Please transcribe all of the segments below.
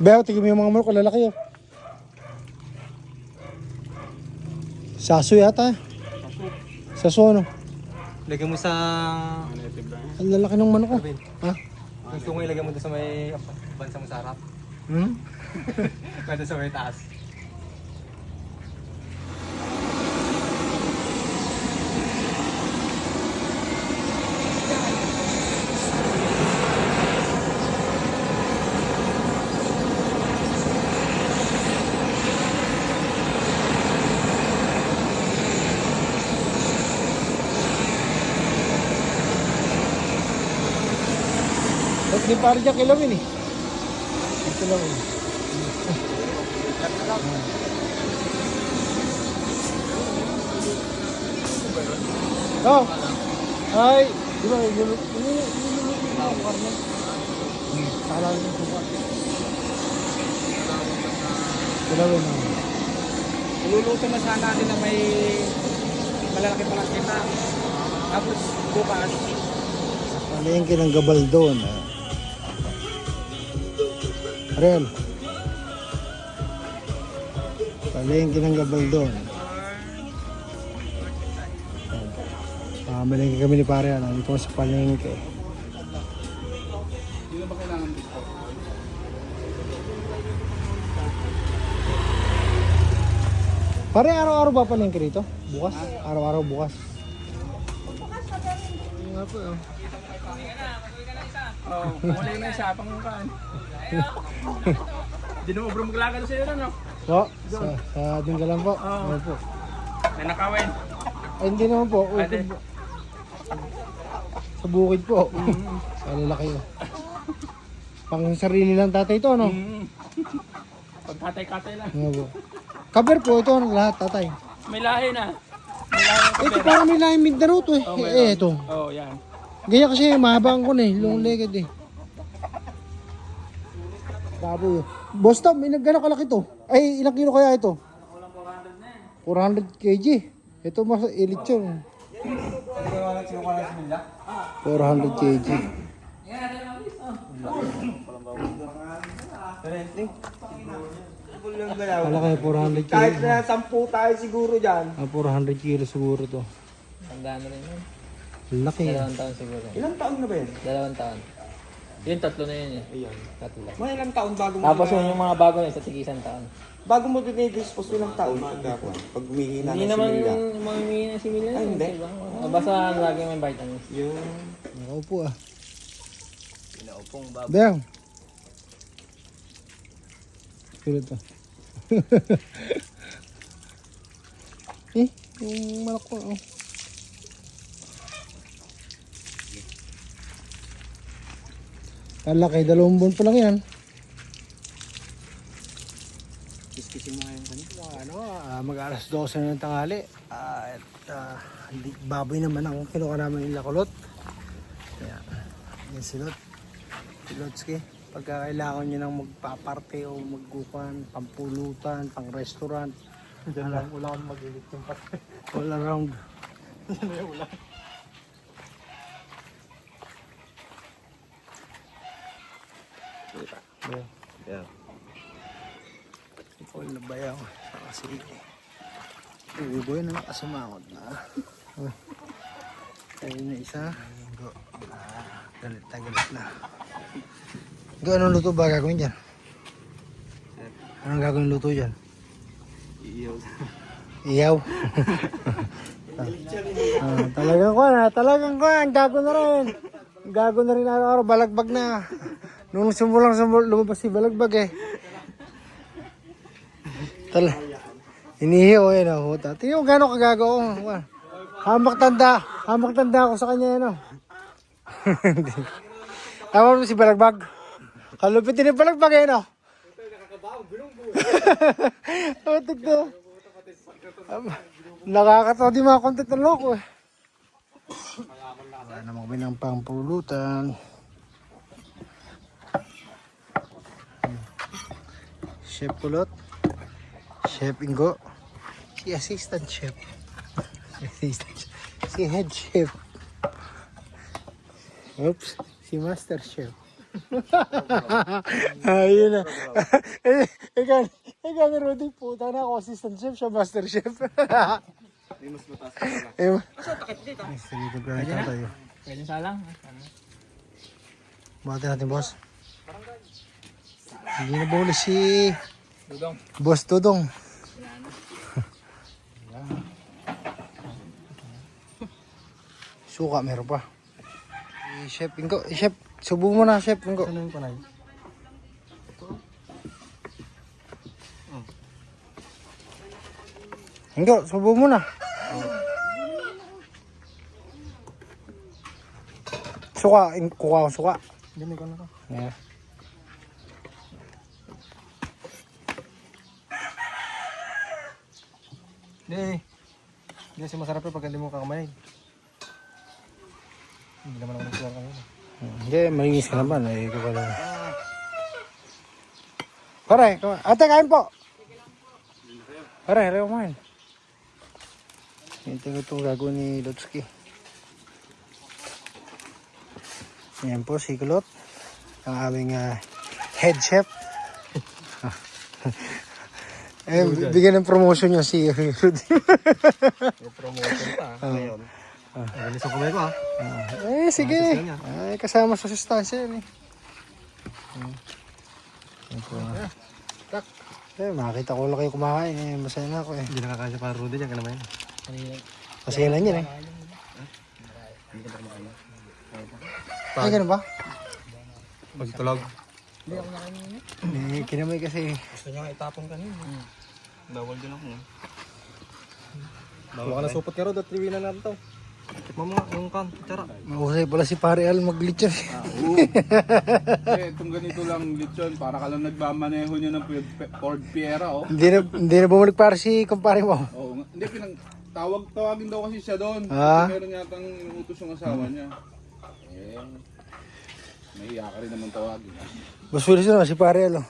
Beo, tignan mo yung mga manok, lalaki oh. Saso yata. Saso ano? Lagyan mo sa... Ang lalaki ng manok oh. Ha? Gusto mo ilagay mo doon sa may bansa mo sa harap. Hmm? Pwede sa may taas. Ba't di pare dyan kilawin eh? Ito lang eh. Oh! Ay! Di ba? Niluluto ang karne. Sakalawin yung suka. Kilawin oh. Iluluto na sana natin na may malalaki kita. Tapos bukas, Palengke ng Gabaldon. Ariel. Palengke ng Gabaldon. Malengke kami ni pare. Dito sa palengke. hindi na ba kailangan dito? Pare, araw-araw ba palengke rito? Bukas? Araw-araw bukas. Nga po. Oo, muli na isa pang kaan. Hindi na mo maglakad sa iyo no? Po, sa doon ka lang po. Ano po? Nanakawin. Ay, hindi naman po. Pwede. Sa bukid po. Sa lalaki oh. Pang sarili lang tatay ito, ano? Pagkatay-katay lang. Ano po? Cover po ito, lahat tatay. May lahi na. May lahi ng Ito kabera. parang may lahing Mindanao to eh. Oh, mayroon. Ito. Oo, yan. Ganyan kasi mahabang ko na eh. Long legged eh. Baboy. Boss Tom, gano'ng kalaki to? Ay, ilang kilo kaya ito? 400 kg. Ito mas elite yun. 400 kg. Kalaki, 400 kg. Kahit na 10 tayo siguro dyan. 400 kg siguro to. Tandaan na rin yun. Laki. 2 taon siguro. Ilang taon na ba yan? 2 taon. Yun, 3 na yun eh. Ayan. 3. Mga ilang taon bago mo Tapos yun yung mga bago na sa tig 1 taon. bago mo dinedispose ilang taon pag humihina Hindi ng naman similya. mga humingi ng similya. Ay, hindi. Basta lagi may vitamins. Yung Ako po ah. Pinaupong baboy. Bang. Tulad to. Yung malak ko oh. Kalaki, 2 buwan pa lang yan. kiskisin mo ngayon kanina. Mag-alas 12 na ng tanghali. Baboy naman ang kinuha namin yung lakulot. Ayan. Yan silot. Silotski. Pagka kailangan nyo nang magpaparte o magkukan, pampulutan, pang restaurant. Diyan lang wala akong mag-ilit yung pati. All around. Diyan na yung ulan. Ayan. Yeah. All na bayaw. Kasi uboy na nakasimangot na. Ayun na isa. Go. Galit na galit na. Go, anong luto ba gagawin dyan? Anong gagawin luto dyan? Iiyaw. Iyaw. Talagang ko na, gago na rin. Gago na rin araw-araw, balagbag na. Nung sumulang lumabas si balagbag eh. Inihiyo eh, no? Tingnan mo gano'ng kagago ko. Hamak tanda ako sa kanya, no? Tama mo si balagbag. Kalupit din yung balagbag eh, no? Tigto. Nakakatawa di mga content ng loko eh. Wala namang binang pampulutan. Chef Kulot. Chef Ingo. Si assistant chef. Si head chef. Oops. Si master chef. Ayun na. Ikaw ni Rudy, puta na ako, assistant chef siya, master chef. Hindi mas mataas ka pala. Ayun. Asa, takip dito. Sige, kumpleta tayo. Pwede salang. Bati natin, boss. Hindi na buli si Dudong. Boss Dudong. Suka, meron pa. Chef, Ingo. Chef, subo mo na, Chef. Ingo. Ano yung panay? Ingo, subo mo na. Suka, kuha ko suka. Hindi ko na to. Yeah. Hindi. Hindi kasi masarap yun pag hindi mo kakamayin. Hindi naman ako nagsuwar kanina. Hindi, malinis ka naman. Ay, ikaw pala. Pare, ate, kain po. Pare, hello kumain. Hintin ko itong gagawin ni Lotski. Yan po, si Kulot. Ang aming head chef. Bigyan ng promotion niya si Rudy. May promotion pa ngayon. Magalis ang kamay ko ha. Sige. Ay, kasama sa sustansya yan eh. Yan po. Makita ko lang kayo kumakain eh. Masaya na ako eh. Hindi nakakasya para Rudy dyan ka naman. Masaya lang yan eh. Ay, ganun ba? Pagtulog. Kinamay kasi. Gusto niya nga itapon kanina. Bawal din ako. Bawal ka na supot ka ro, datriwin na natin to. Tikman mo nga yung kan, tara. Mahusay pala si Pare Al mag-glitch. Oo. Itong ganito lang lechon, para ka lang nagmamaneho niya ng Ford Fiera, oh. Hindi na bumalik para si kumpare mo. Oo, hindi tawagin daw kasi siya doon. Ah? Kasi meron yatang utos yung asawa niya. Eh, nahiya ka rin naman tawagin. Mas fulis na si Pare Al.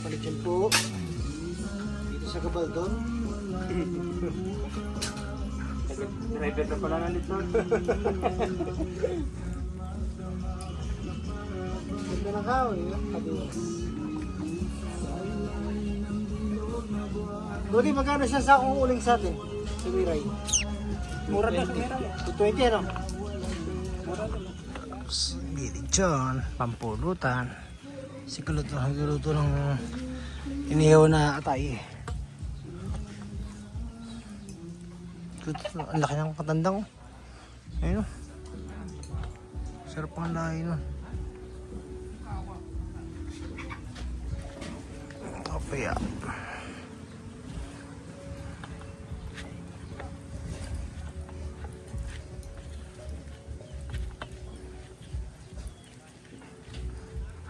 Palichan po dito sa Gabaldon. Driver na pala ng lechon. Ganda ng kahoy, Rudy, magkano siya sa akong uling sa atin? Si Miray. Mura na sa meron. 220 ano? Gilid dyan, pampulutan. Sigulot na nagluluto ng inihaw na atay. Ang laki ng katandang. Ayun o. Sarap ang lahi nun. Kapaya.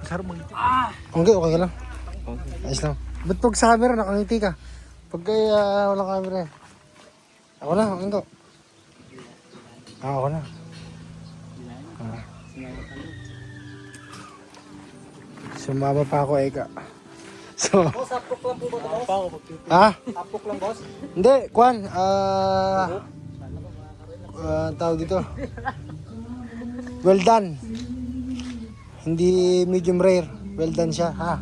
Sarap magiti. Okay lang. Ayos lang. Ba't pag sa camera nakangiti ka? Pag walang camera eh. Ako na, ako na. Ako na. Sumama pa ako, Eka. So, Boss, apok lang po ba ito, boss? ha? Apok lang, boss? Hindi, Kwan. Tawag dito. Well done. Hindi medium rare. Well done siya, ha?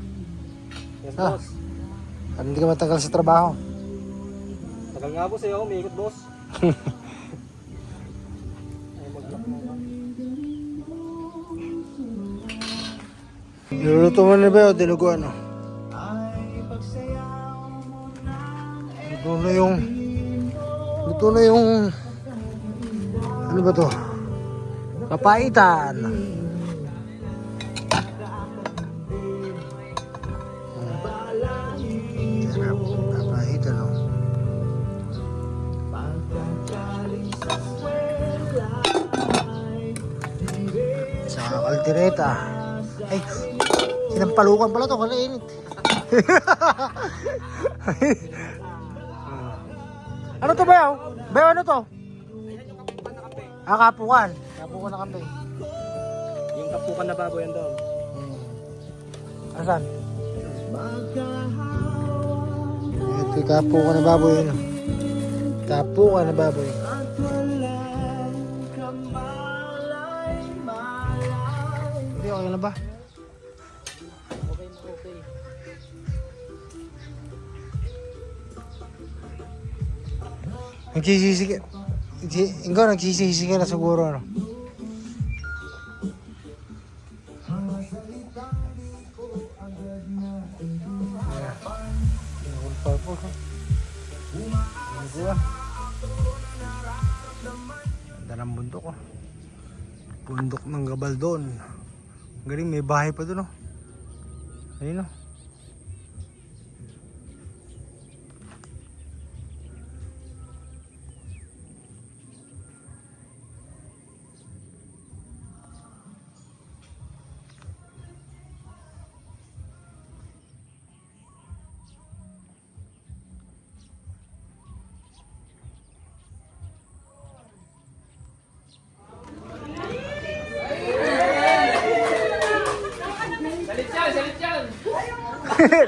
Yes, Ah. boss. Para hindi ka matagal sa trabaho. Tagal nga, boss, eh. Ako, may ikot, boss. Ay, mag-lock mo nga. Niluluto mo na ba yun? Dinuguan, no? Luto na yung... Ano ba to? Papaitan. Papaitan, no? Saka kaldereta. Ay, sinampalukan pala to, kalainit. Ano to, Bayaw? Bayaw, ano to? Kapukan. Kapukan na kape. Yung kapukan na baboy yan doon. Asan? Ito, kapo ka na baboy yun. Kapo ka na baboy. Hindi, okay na ba? Nagsisisi ka. Ikaw, nagsisisi ka na siguro, ano? Ganda ng bundok, oh. Bundok ng Gabaldon. Galing, may bahay pa dun, oh. Ayun, oh.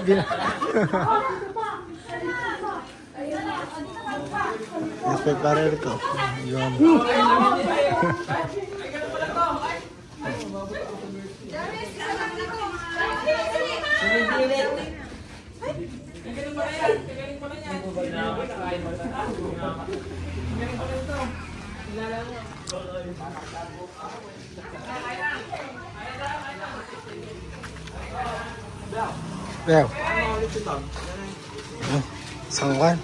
Di na. Respect para rito. Yun. Beo. Sangkan.